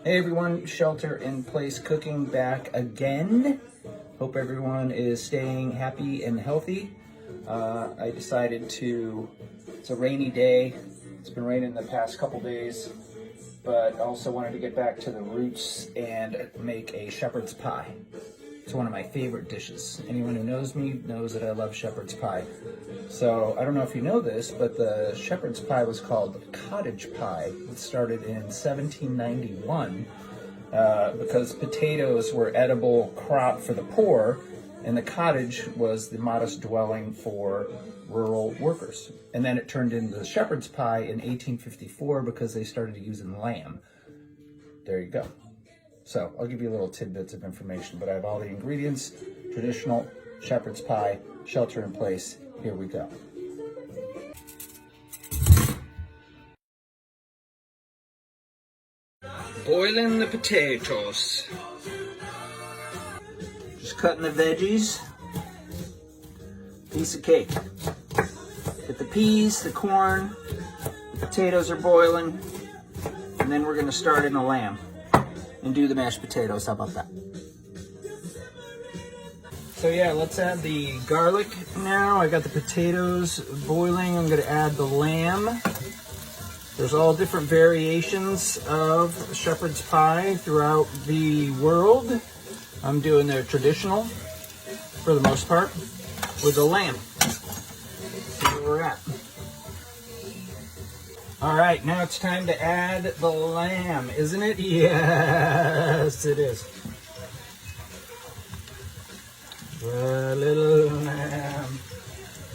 Hey everyone, Shelter in Place Cooking back again. Hope everyone is staying happy and healthy. I decided it's a rainy day. It's been raining the past couple days, but also wanted to get back to the roots and make a shepherd's pie. It's one of my favorite dishes. Anyone who knows me knows that I love shepherd's pie. So I don't know if you know this, but the shepherd's pie was called cottage pie. It started in 1791 because potatoes were edible crop for the poor, and the cottage was the modest dwelling for rural workers. And then it turned into shepherd's pie in 1854 because they started using lamb. There you go. So I'll give you little tidbits of information, but I have all the ingredients. Traditional shepherd's pie, shelter in place. Here we go. Boiling the potatoes. Just cutting the veggies. Piece of cake. Get the peas, the corn, the potatoes are boiling, and then we're gonna start in the lamb and do the mashed potatoes. How about that? So yeah, let's add the garlic now. I got the potatoes boiling. I'm gonna add the lamb. There's all different variations of shepherd's pie throughout the world. I'm doing the traditional for the most part with the lamb. See where we're at. All right, now it's time to add the lamb, isn't it? Yes, it is. The little lamb.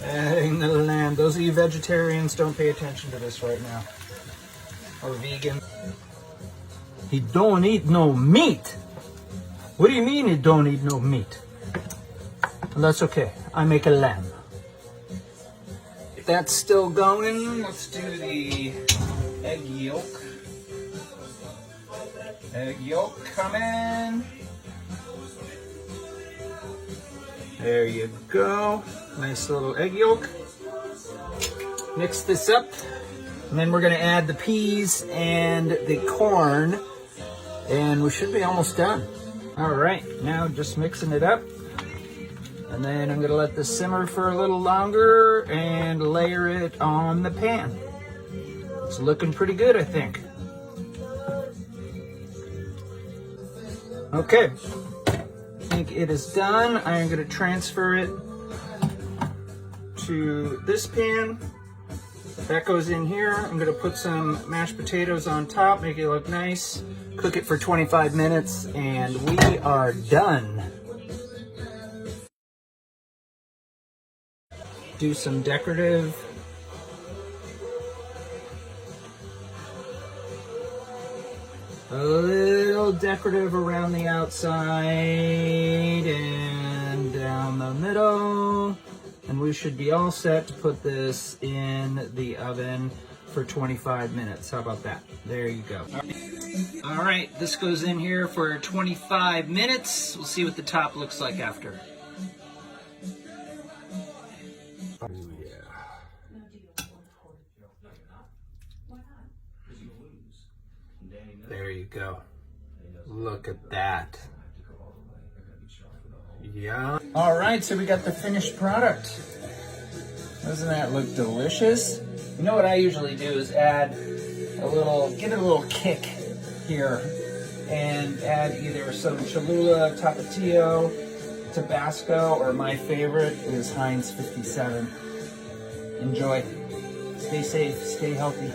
Adding the lamb. Those of you vegetarians, don't pay attention to this right now. Or vegan. He don't eat no meat. What do you mean he don't eat no meat? Well, that's okay. I make a lamb. If that's still going, let's do the egg yolk. Egg yolk coming. There you go. Nice little egg yolk. Mix this up. And then we're going to add the peas and the corn. And we should be almost done. All right, now just mixing it up. And then I'm going to let this simmer for a little longer and layer it on the pan. It's looking pretty good, I think. Okay, I think it is done. I'm going to transfer it to this pan. That goes in here. I'm going to put some mashed potatoes on top, make it look nice. Cook it for 25 minutes, and we are done. Do some decorative. A little decorative around the outside and down the middle. And we should be all set to put this in the oven for 25 minutes. How about that? There you go. All right, this goes in here for 25 minutes. We'll see what the top looks like after. There you go. Look at that. Yeah. All right, so we got the finished product. Doesn't that look delicious? You know what I usually do is add a little, give it a little kick here, and add either some Cholula, Tapatio, Tabasco, or my favorite is Heinz 57. Enjoy. Stay safe, stay healthy.